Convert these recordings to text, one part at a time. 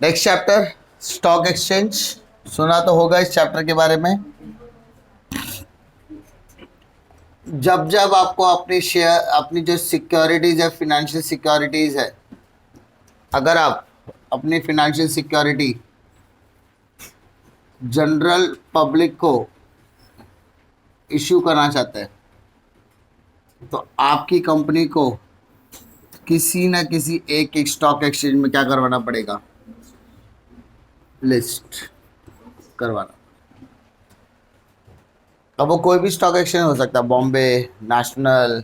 Next chapter stock exchange, सुना तो होगा इस चैप्टर के बारे में। जब जब आपको अपनी शेयर, अपनी जो सिक्योरिटीज है, फिनेंशियल सिक्योरिटीज है, अगर आप अपनी फिनेंशियल सिक्योरिटी जनरल पब्लिक को इश्यू करना चाहते हैं तो आपकी कंपनी को किसी ना किसी एक स्टॉक एक्सचेंज में क्या करवाना पड़ेगा, लिस्ट करवाना। अब वो कोई भी स्टॉक एक्सचेंज हो सकता है, Bombay national,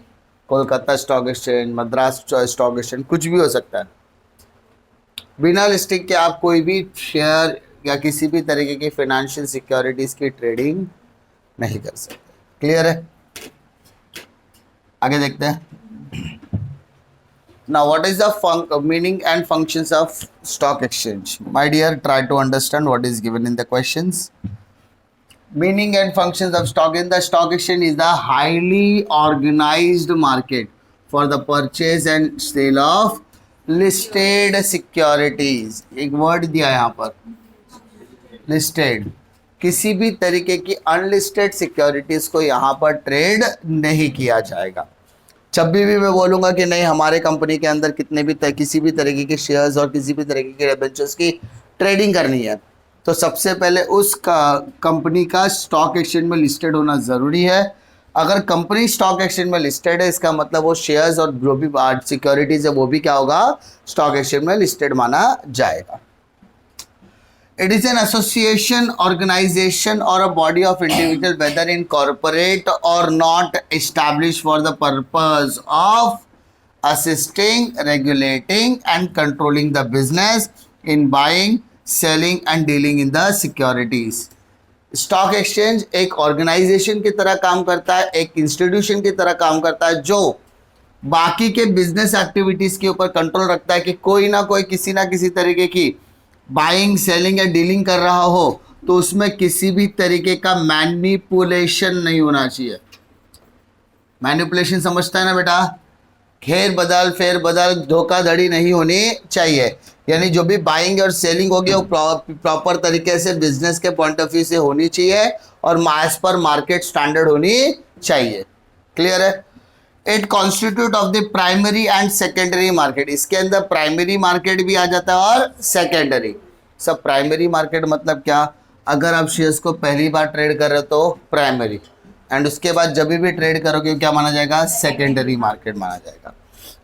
Kolkata stock exchange, Madras stock exchange, कुछ भी हो सकता है। बिना लिस्टिंग के आप कोई भी शेयर या किसी भी तरीके की फाइनेंशियल सिक्योरिटीज की ट्रेडिंग नहीं कर सकते। क्लियर है? आगे देखते हैं। Now, what is the meaning and functions of stock exchange? My dear, try to understand what is given in the questions. Meaning and functions of stock in the stock exchange is the highly organized market for the purchase and sale of listed securities. एक word दिया यहाँ पर, listed। किसी भी तरीके की unlisted securities को यहाँ पर ट्रेड नहीं किया जाएगा। जब भी मैं बोलूंगा कि नहीं हमारे कंपनी के अंदर कितने भी किसी भी तरीके के शेयर्स और किसी भी तरीके के डिबेंचर्स की ट्रेडिंग करनी है, तो सबसे पहले उस कंपनी का स्टॉक एक्सचेंज में लिस्टेड होना ज़रूरी है। अगर कंपनी स्टॉक एक्सचेंज में लिस्टेड है, इसका मतलब वो शेयर्स और जो भी सिक्योरिटीज है वो भी क्या होगा, स्टॉक एक्सचेंज में लिस्टेड माना जाएगा। It is an association, organization or a body of individual, whether incorporate or not, established for the purpose of assisting, regulating and controlling the business in buying, selling and dealing in the securities. Stock exchange एक organisation की तरह काम करता है, एक institution की तरह काम करता है जो बाकी के बिजनेस एक्टिविटीज के ऊपर कंट्रोल रखता है कि कोई ना कोई किसी ना किसी तरीके की बाइंग, सेलिंग या डीलिंग कर रहा हो तो उसमें किसी भी तरीके का मैनिपुलेशन नहीं होना चाहिए। मैनिपुलेशन समझता है ना बेटा? खेर बदल, फेर बदल, धोखाधड़ी नहीं होनी चाहिए। यानी जो भी बाइंग और सेलिंग होगी वो प्रॉपर तरीके से बिजनेस के पॉइंट ऑफ व्यू से होनी चाहिए और एज पर मार्केट स्टैंडर्ड होनी चाहिए। क्लियर है? It constitute of the primary and secondary market. इसके अंदर प्राइमरी मार्केट भी आ जाता है और सेकेंडरी। सब प्राइमरी मार्केट मतलब क्या? अगर आप शेयर्स को पहली बार ट्रेड कर रहे हो तो प्राइमरी, एंड उसके बाद जब भी ट्रेड करोगे क्या माना जाएगा, सेकेंडरी मार्केट माना जाएगा।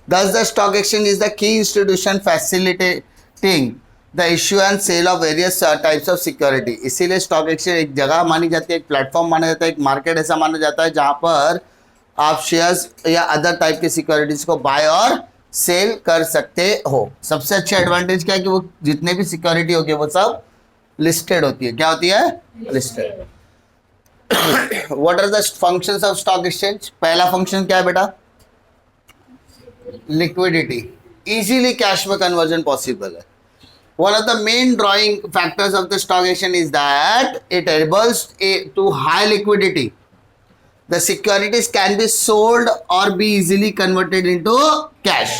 Thus the stock exchange is the key institution facilitating the issue and sale of various types of security। इसीलिए स्टॉक एक्सचेंज एक जगह मानी जाती है, एक प्लेटफॉर्म माना जाता है, एक मार्केट ऐसा माना जाता है जहां पर आप शेयर्स या अदर टाइप के सिक्योरिटीज को बाय और सेल कर सकते हो। सबसे अच्छा एडवांटेज क्या है कि वो जितने भी सिक्योरिटी होगी वो सब लिस्टेड होती है। क्या होती है? Listed. What are the functions of stock exchange? पहला फंक्शन क्या है बेटा? लिक्विडिटी। इजीली कैश में कन्वर्जन पॉसिबल है। One of the main drawing factors of the stock exchange is that it enables to high liquidity. The securities can be sold or be easily converted into cash.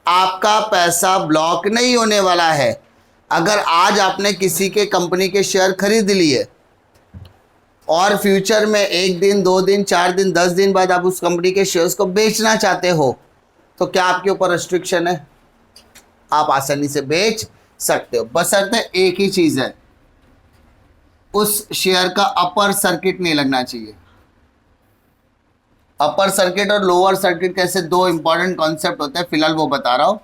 आपका पैसा block नहीं होने वाला है। अगर आज आपने किसी के कंपनी के शेयर खरीद लिए और फ्यूचर में 1 दिन, 2 दिन, 4 दिन, 10 दिन बाद आप उस कंपनी के शेयर्स को बेचना चाहते हो तो क्या आपके ऊपर रेस्ट्रिक्शन है? आप आसानी से बेच सकते हो, बशर्ते एक ही चीज है, उस शेयर का अपर सर्किट नहीं लगना चाहिए। अपर सर्किट और लोअर सर्किट कैसे दो इंपॉर्टेंट कॉन्सेप्ट होते हैं, फिलहाल वो बता रहा हूं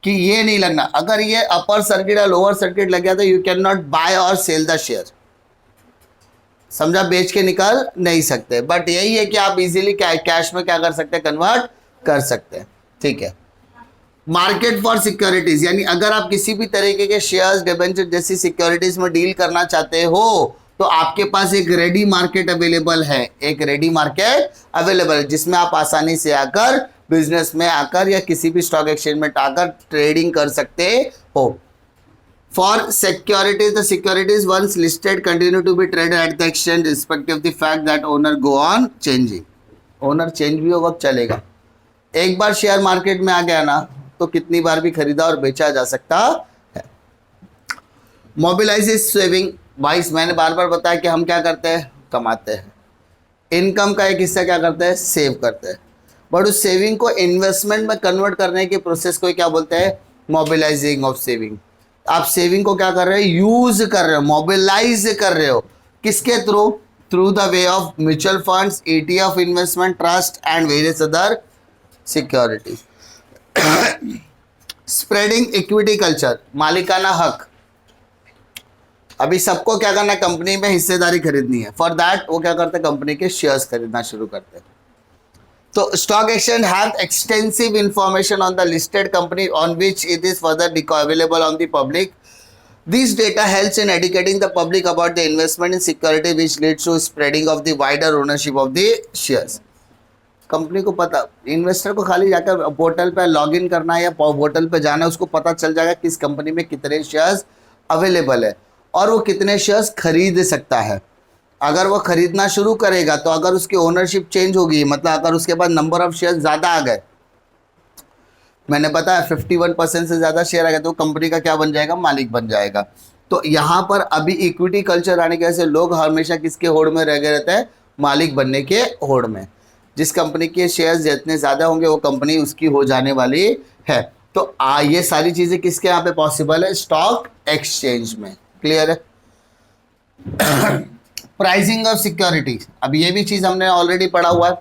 कि ये नहीं लगना। अगर ये अपर सर्किट या लोअर सर्किट लग गया तो यू कैन नॉट बाय और सेल द शेयर। समझा? बेच के निकाल नहीं सकते। बट यही है कि आप इजीली कैश में क्या कर सकते हैं, कन्वर्ट कर सकते हैं। ठीक है। मार्केट फॉर सिक्योरिटीज, यानी अगर आप किसी भी तरीके के शेयर्स, डिबेंचर जैसी सिक्योरिटीज में डील करना चाहते हो तो आपके पास एक रेडी मार्केट अवेलेबल है। एक रेडी मार्केट अवेलेबल है जिसमें आप आसानी से आकर बिजनेस में आकर या किसी भी स्टॉक एक्सचेंज में आकर ट्रेडिंग कर सकते हो। For securities, the securities once listed continue to be traded at the exchange respective the fact that owner go on changing. Owner change भी होगा, चलेगा। एक बार शेयर मार्केट में आ गया ना तो कितनी बार भी खरीदा और बेचा जा सकता है। मोबिलाइज इज सेविंग, भाई मैंने बार बार बताया कि हम क्या करते हैं, कमाते हैं, इनकम का एक हिस्सा क्या करते हैं, सेव करते हैं, बट उस सेविंग को इन्वेस्टमेंट में कन्वर्ट करने की प्रोसेस को क्या बोलते हैं, मोबिलाइजिंग ऑफ सेविंग। आप सेविंग को क्या कर रहे हो, यूज कर रहे हो, मोबिलाइज कर रहे हो, किसके through, through the way of mutual funds, ETF, investment trust and various other securities. Spreading equity culture, मालिकाना हक, अभी सबको क्या करना है, कंपनी में हिस्सेदारी खरीदनी है, फॉर दैट वो क्या करते हैं, कंपनी के शेयर्स खरीदना शुरू करते हैं। तो stock exchange have extensive information on the listed company on which it is further available on the public. This data helps in educating the public about the investment in security which leads to spreading of the wider ownership of the shares. Company को पता, investor को खाली जाकर portal पे log in करना है या portal पे जाना है, उसको पता चल जाएगा किस कंपनी में कितने शेयर्स अवेलेबल है और वो कितने शेयर्स खरीद सकता है। अगर वो खरीदना शुरू करेगा तो अगर उसकी ओनरशिप चेंज होगी, मतलब अगर उसके पास नंबर ऑफ शेयर्स ज़्यादा आ गए, मैंने बताया 51% से ज़्यादा शेयर आ गए, तो कंपनी का क्या बन जाएगा, मालिक बन जाएगा। तो यहाँ पर अभी इक्विटी कल्चर आने के वजह से लोग हमेशा किसके होड़ में रह गए रहते हैं, मालिक बनने के होड़ में। जिस कंपनी के शेयर्स जितने ज़्यादा होंगे वो कंपनी उसकी हो जाने वाली है। तो ये सारी चीज़ें किसके यहाँ पे पॉसिबल है, स्टॉक एक्सचेंज में। क्लियर है। प्राइसिंग ऑफ सिक्योरिटी, अब ये भी चीज हमने ऑलरेडी पढ़ा हुआ है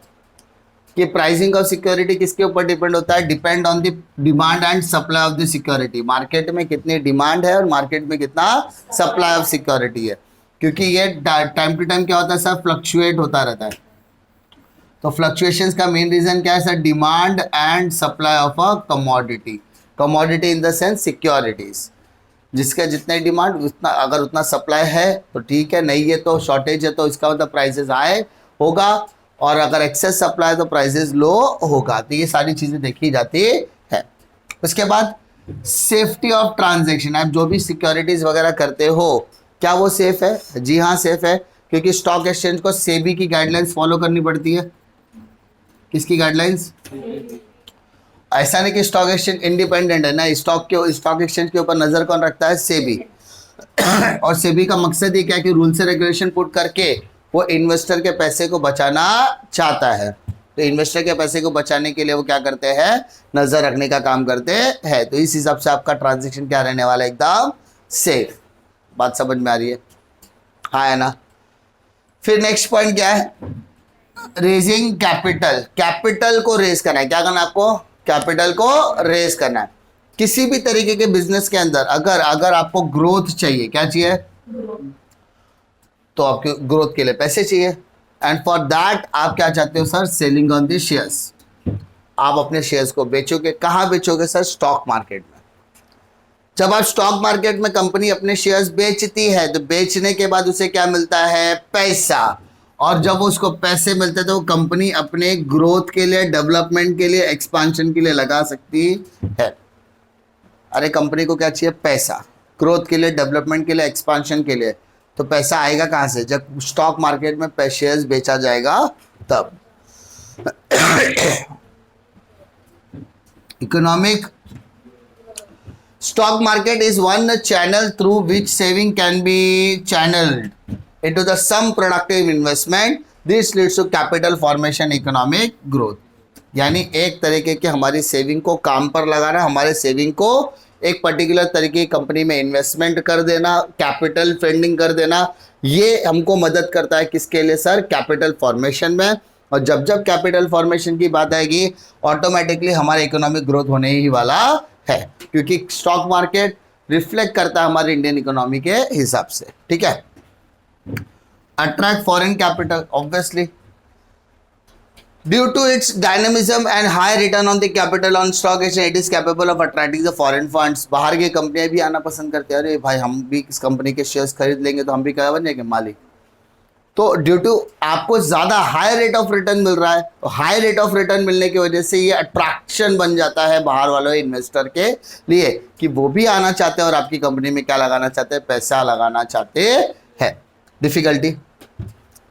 कि प्राइसिंग ऑफ सिक्योरिटी किसके ऊपर डिपेंड होता है, depend on the demand and supply of the security. Market में कितनी डिमांड है और मार्केट में कितना सप्लाई ऑफ सिक्योरिटी है, क्योंकि ये टाइम टू टाइम क्या होता है सर, फ्लक्चुएट होता रहता है। तो फ्लक्चुएशंस का मेन रीजन क्या है sir, demand and supply of a commodity. Commodity in the sense securities, जिसका जितने डिमांड उतना, अगर उतना सप्लाई है तो ठीक है, नहीं है तो शॉर्टेज है तो इसका मतलब प्राइसेस हाई होगा, और अगर एक्सेस सप्लाई है तो प्राइसेस लो होगा। तो ये सारी चीज़ें देखी जाती है। उसके बाद सेफ्टी ऑफ ट्रांजैक्शन, आप जो भी सिक्योरिटीज़ वगैरह करते हो क्या वो सेफ है, जी हाँ सेफ है, क्योंकि स्टॉक एक्सचेंज को सेबी की गाइडलाइंस फॉलो करनी पड़ती है। किसकी गाइडलाइंस, ऐसा नहीं कि स्टॉक एक्सचेंज इंडिपेंडेंट है ना, स्टॉक एक्सचेंज के ऊपर नजर कौन रखता है, सेबी। और सेबी का मकसद ये क्या है कि रूल से रेगुलेशन पुट करके वो इन्वेस्टर के पैसे को बचाना चाहता है। तो इन्वेस्टर के पैसे को बचाने के लिए वो क्या करते हैं, नजर रखने का काम करते हैं। तो इस हिसाब से आपका ट्रांजेक्शन क्या रहने वाला है, एकदम सेफ। बात समझ में आ रही है, हाँ है ना। फिर नेक्स्ट पॉइंट क्या है, रेजिंग कैपिटल। कैपिटल को रेज करना है, क्या करना है आपको, कैपिटल को रेज करना है। किसी भी तरीके के बिजनेस के अंदर अगर आपको ग्रोथ चाहिए, क्या चाहिए, तो आपके ग्रोथ के लिए पैसे चाहिए, एंड फॉर दैट आप क्या चाहते हो sir, selling on the shares. आप अपने शेयर्स को बेचोगे, कहाँ बेचोगे सर, स्टॉक मार्केट में। जब आप स्टॉक मार्केट में कंपनी अपने शेयर्स बेचती है तो बेचने के बाद उसे क्या मिलता है, पैसा, और जब उसको पैसे मिलते हैं तो वो कंपनी अपने ग्रोथ के लिए, डेवलपमेंट के लिए, एक्सपांशन के लिए लगा सकती है। अरे कंपनी को क्या चाहिए, पैसा, ग्रोथ के लिए, डेवलपमेंट के लिए, एक्सपांशन के लिए। तो पैसा आएगा कहाँ से, जब स्टॉक मार्केट में शेयर्स बेचा जाएगा तब। Economic, stock market is one channel through which saving can be channeled into the some productive investment. This leads to capital formation, economic growth. यानी एक तरीके के हमारी सेविंग को काम पर लगाना, हमारे सेविंग को एक पर्टिकुलर तरीके की कंपनी में इन्वेस्टमेंट कर देना, कैपिटल फंडिंग कर देना, ये हमको मदद करता है किसके लिए सर, कैपिटल फॉर्मेशन में। और जब जब कैपिटल फॉर्मेशन की बात आएगी ऑटोमेटिकली हमारा इकोनॉमिक ग्रोथ होने ही वाला है, क्योंकि स्टॉक मार्केट रिफ्लेक्ट करता है हमारी इंडियन इकोनॉमी के हिसाब से। ठीक है। Attract foreign capital, obviously due to its dynamism and high return on the capital on stock exchange, it is capable of attracting the foreign funds. बाहर की कंपनियां भी आना पसंद करते हैं, अरे भाई हम भी इस कंपनी के शेयर्स खरीद लेंगे तो हम भी क्या बन जाएंगे, मालिक। तो ड्यू टू आपको ज़्यादा हाई रेट ऑफ रिटर्न मिल रहा है, तो हाई रेट ऑफ रिटर्न मिलने की वजह से ये अट्रैक्शन बन जाता है बाहर वालों इन्वेस्टर के लिए कि वो भी आना चाहते हैं और आपकी कंपनी में क्या लगाना चाहते हैं, पैसा लगाना चाहते हैं। डिफिकल्टी,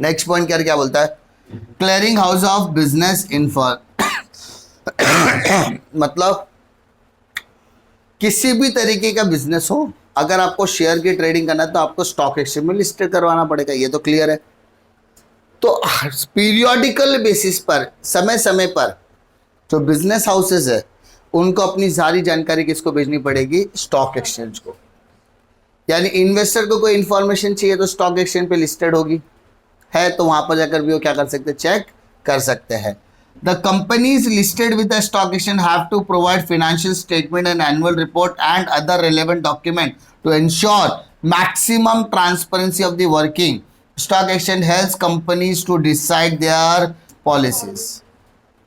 नेक्स्ट पॉइंट क्या बोलता है, क्लियरिंग हाउस ऑफ बिजनेस मतलब किसी भी तरीके का बिजनेस हो अगर आपको शेयर की ट्रेडिंग करना है तो आपको स्टॉक एक्सचेंज में लिस्टेड करवाना पड़ेगा, ये तो क्लियर है। तो पीरियोडिकल बेसिस पर, समय समय पर जो बिजनेस हाउसेस है उनको अपनी सारी जानकारी किसको भेजनी पड़ेगी? स्टॉक एक्सचेंज को। यानी इन्वेस्टर को कोई इंफॉर्मेशन चाहिए तो स्टॉक एक्सचेंज पे लिस्टेड होगी, है तो वहां पर जाकर भी वो क्या कर सकते हैं? चेक कर सकते हैं। The companies listed with the stock exchange have to provide financial statement and annual report and other relevant document to ensure maximum transparency of the working. Stock exchange helps companies to decide their policies.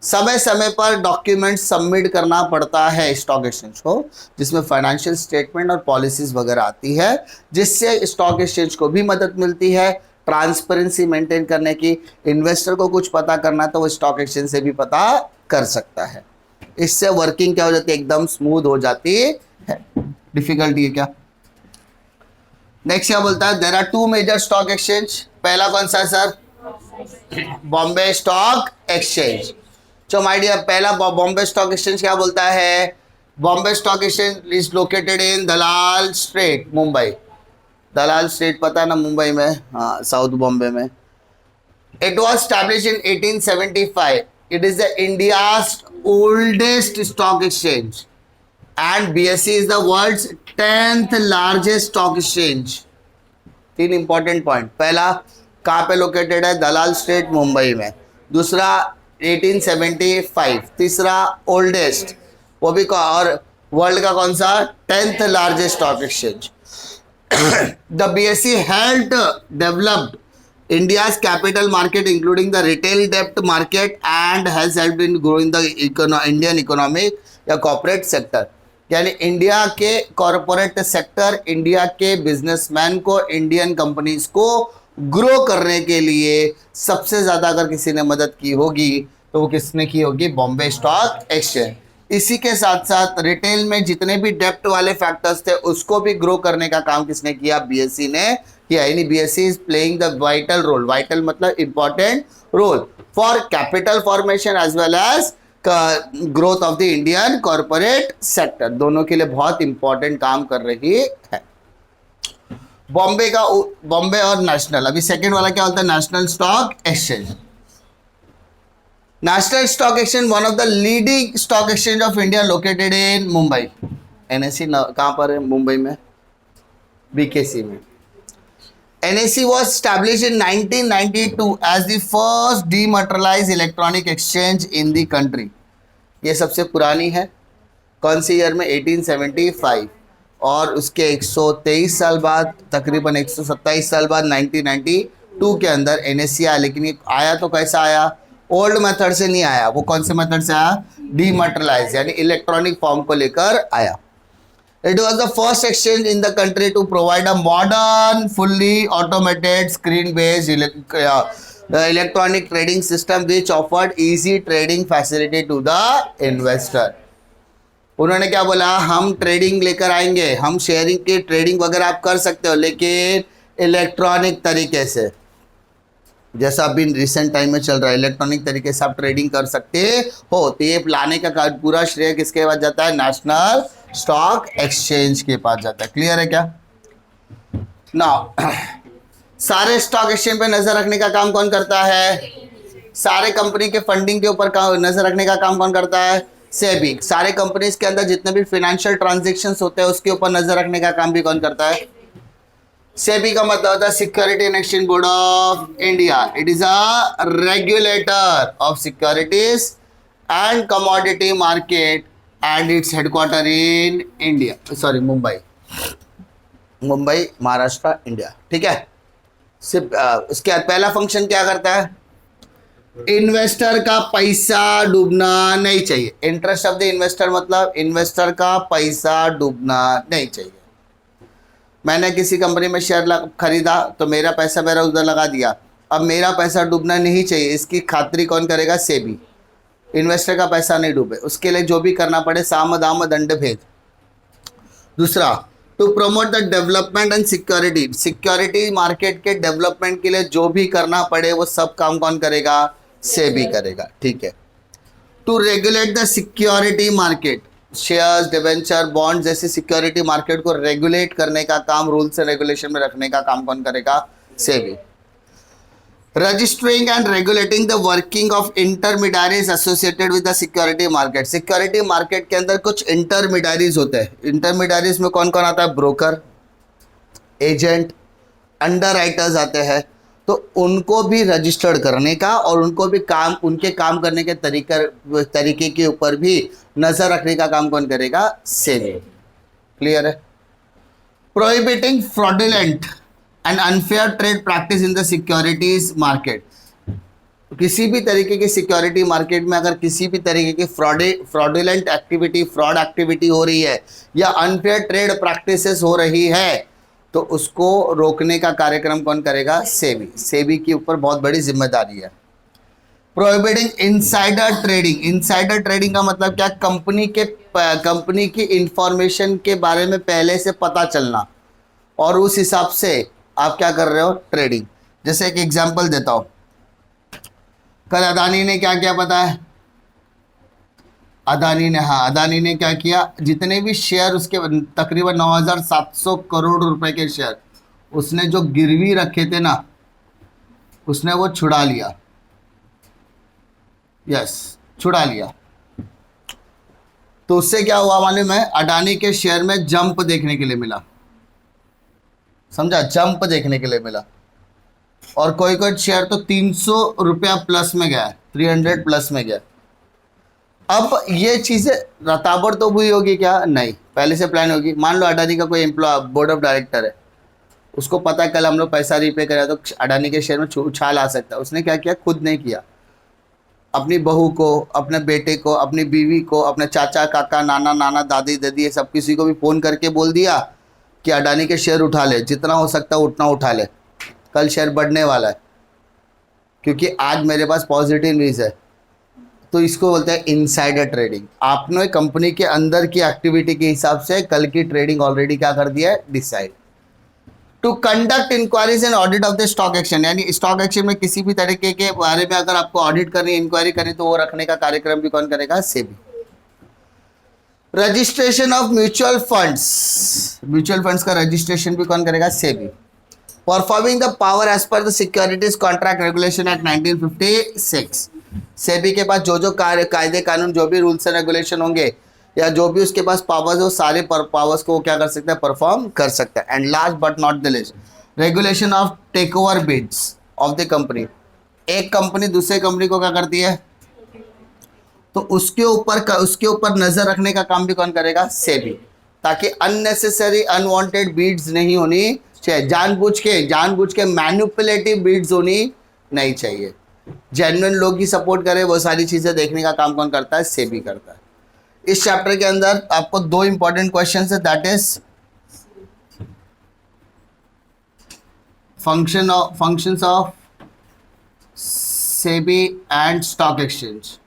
समय समय पर document submit करना पड़ता है stock exchange को, जिसमें financial statement और policies वगैरह आती है, जिससे स्टॉक एक्सचेंज को भी मदद मिलती है ट्रांसपेरेंसी मेंटेन करने की। इन्वेस्टर को कुछ पता करना तो वो स्टॉक एक्सचेंज से भी पता कर सकता है। इससे वर्किंग क्या हो जाती है? एकदम स्मूथ हो जाती है। डिफिकल्टी है क्या? नेक्स्ट क्या बोलता है? There are two major stock exchange. पहला कौन सा है सर? Bombay stock exchange. तो माय डियर, पहला बॉम्बे स्टॉक एक्सचेंज क्या बोलता है? Bombay stock exchange is located in Dalal street, Mumbai. Dalal street पता है ना, मुंबई में, हाँ, साउथ बॉम्बे में। It was establish in 1875। It is the India's oldest stock exchange and BSE is the world's 10th largest stock exchange. तीन इंपॉर्टेंट पॉइंट। पहला कहाँ पे लोकेटेड है? दलाल स्ट्रीट, मुंबई में। दूसरा 1875। तीसरा ओल्डेस्ट, वो भी और वर्ल्ड का कौन सा? 10th largest stock exchange. The BSE helped develop India's capital market, including the retail debt market, and has helped in growing the Indian economic या corporate sector। यानी इंडिया के कॉरपोरेट सेक्टर, इंडिया के businessman को, Indian companies को grow करने के लिए सबसे ज्यादा अगर किसी ने मदद की होगी तो वो किसने की होगी? Bombay stock exchange. इसी के साथ साथ रिटेल में जितने भी डेप्ट वाले फैक्टर्स थे उसको भी ग्रो करने का काम किसने किया? BSE ने किया। यानी BSE is playing the vital role. Vital मतलब important role for capital formation as well as growth of the Indian corporate sector. दोनों के लिए बहुत इंपॉर्टेंट काम कर रही है। बॉम्बे का, बॉम्बे और नेशनल, अभी सेकेंड वाला क्या होता है? National stock exchange. National stock exchange one of the leading stock exchange of India located in Mumbai. NSE कहाँ पर है? मुंबई में, BKC में। NSE was established in 1992 as the first demutualized electronic exchange in the country। ये सबसे पुरानी है। कौन सी ईयर में? 1875। और उसके 123 साल बाद, तकरीबन 127 साल बाद 1992 के अंदर NSE आया। लेकिन ये आया तो कैसा आया? ओल्ड मेथड से नहीं आया। वो कौन से मेथड से आया? डीमटेरियलाइज, यानी इलेक्ट्रॉनिक फॉर्म को लेकर आया। It was the first exchange in the country to provide a modern, fully automated, screen-based electronic trading system which offered easy trading facility to the investor। उन्होंने क्या बोला? हम ट्रेडिंग लेकर आएंगे, हम शेयरिंग की ट्रेडिंग वगैरह आप कर सकते हो, लेकिन इलेक्ट्रॉनिक तरीके से, जैसा अभी रिसेंट टाइम में चल रहा है, इलेक्ट्रॉनिक तरीके से आप ट्रेडिंग कर सकते हो। तो ये लाने का पूरा श्रेय किसके पास जाता है? नेशनल स्टॉक एक्सचेंज के पास जाता है। क्लियर है क्या? नाउ सारे स्टॉक एक्सचेंज पे नजर रखने का काम कौन करता है? सारे कंपनी के फंडिंग के ऊपर नजर रखने का काम कौन करता है? सेबी। सारे कंपनीज के अंदर जितने भी फाइनेंशियल ट्रांजैक्शंस होते हैं उसके ऊपर नजर रखने का काम भी कौन करता है? सेबी का मतलब होता है security and exchange board of India. It is a regulator of securities and commodity market and its headquarter in India, sorry Mumbai, Mumbai Maharashtra, India. ठीक है। उसके बाद पहला फंक्शन क्या करता है? इन्वेस्टर का पैसा डूबना नहीं चाहिए। इंटरेस्ट ऑफ द इन्वेस्टर मतलब इन्वेस्टर का पैसा डूबना नहीं चाहिए। मैंने किसी कंपनी में शेयर खरीदा तो मेरा पैसा मेरा उधर लगा दिया, अब मेरा पैसा डूबना नहीं चाहिए, इसकी खातिरी कौन करेगा? सेबी। इन्वेस्टर का पैसा नहीं डूबे, उसके लिए जो भी करना पड़े, साम दाम दंड भेद। दूसरा, to promote the development and security, security market के डेवलपमेंट के लिए जो भी करना पड़े वो सब काम कौन करेगा? सेबी करेगा। ठीक है। To regulate the security market, shares, debenture, bond जैसी सिक्योरिटी मार्केट को रेगुलेट करने का काम, रूल्स एंड रेगुलेशन में रखने का काम कौन करेगा? SEBI. Registering and regulating the working of intermediaries associated with the security market. Security market के अंदर कुछ इंटरमीडियरीज होते हैं। इंटरमीडियरीज में कौन कौन आता है? ब्रोकर, एजेंट, अंडर राइटर्स आते हैं। तो उनको भी रजिस्टर्ड करने का और उनको भी काम, उनके काम करने के तरीके के ऊपर भी नजर रखने का काम कौन करेगा? सेबी। क्लियर है? Prohibiting fraudulent and unfair trade practice in the securities market. किसी भी तरीके की सिक्योरिटी मार्केट में अगर किसी भी तरीके की फ्रॉडुलेंट एक्टिविटी, फ्रॉड एक्टिविटी हो रही है या अनफेयर ट्रेड प्रैक्टिसेस हो रही है तो उसको रोकने का कार्यक्रम कौन करेगा? सेबी। सेबी के ऊपर बहुत बड़ी जिम्मेदारी है। Prohibiting insider trading. Insider trading का मतलब क्या? कंपनी की इंफॉर्मेशन के बारे में पहले से पता चलना और उस हिसाब से आप क्या कर रहे हो? ट्रेडिंग। जैसे एक एग्जांपल देता हूं, कल अदानी ने क्या किया पता है? अदानी ने क्या किया? जितने भी शेयर उसके तकरीबन 9,700 करोड़ रुपए के शेयर उसने जो गिरवी रखे थे ना, उसने वो छुड़ा लिया। यस, छुड़ा लिया। तो उससे क्या हुआ मालूम है? अडानी के शेयर में जंप देखने के लिए मिला। समझा? जंप देखने के लिए मिला। और कोई कोई शेयर तो 300 रुपया प्लस में गया, 300 प्लस में गया। अब ये चीजें रताबड़ तो हुई होगी क्या? नहीं, पहले से प्लान होगी। मान लो अडानी का कोई एम्प्लॉय बोर्ड ऑफ डायरेक्टर है, उसको पता है कल हम लोग पैसा रीपे करें तो अडानी के शेयर में उछाल आ सकता है। उसने क्या किया? खुद नहीं किया, अपनी बहू को, अपने बेटे को, अपनी बीवी को, अपने चाचा, काका, नाना, दादी, दादी, ये सब किसी को भी फ़ोन करके बोल दिया कि अडानी के शेयर उठा ले, जितना हो सकता है उतना उठा ले, कल शेयर बढ़ने वाला है क्योंकि आज मेरे पास पॉजिटिव न्यूज़ है। तो इसको बोलते हैं इनसाइडर ट्रेडिंग। आपने कंपनी के अंदर की एक्टिविटी के हिसाब से कल की ट्रेडिंग ऑलरेडी क्या कर दिया है? Decide. To conduct inquiries and audit of the stock exchange, यानी स्टॉक एक्सचेंज में किसी भी तरीके के बारे में अगर आपको ऑडिट करनी, इंक्वायरी करनी तो वो रखने का कार्यक्रम भी कौन करेगा? SEBI. Registration of mutual funds, mutual funds का रजिस्ट्रेशन भी कौन करेगा? SEBI. Performing the power as per the securities contract regulation act 1956। SEBI के पास जो जो कायदे कानून, जो भी रूल्स एंड रेगुलेशन होंगे या जो भी उसके पास पावर्स हो, सारे पावर्स को क्या कर सकता है? परफॉर्म कर सकता है। And last but not the least, regulation of takeover bids of the company. एक कंपनी दूसरे कंपनी को क्या करती है तो उसके ऊपर नजर रखने का काम भी कौन करेगा? सेबी। ताकि अननेसेसरी अनवांटेड बिड्स नहीं होनी चाहिए, जानबूझ के मैनिपुलेटिव बिड्स होनी नहीं चाहिए। जेन्युइन लोग ही सपोर्ट करें, वो सारी चीजें देखने का काम कौन करता है? सेबी करता है। इस चैप्टर के अंदर आपको दो इंपॉर्टेंट क्वेश्चन है, that is functions of SEBI and stock exchange.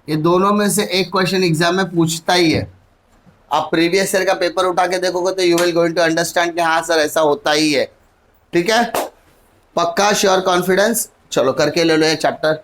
ये दोनों में से एक क्वेश्चन एग्जाम में पूछता ही है। आप प्रीवियस ईयर का पेपर उठा के देखोगे तो you will going to understand कि हाँ सर ऐसा होता ही है। ठीक है, पक्का, श्योर, कॉन्फिडेंस। चलो करके ले लो ये चैप्टर।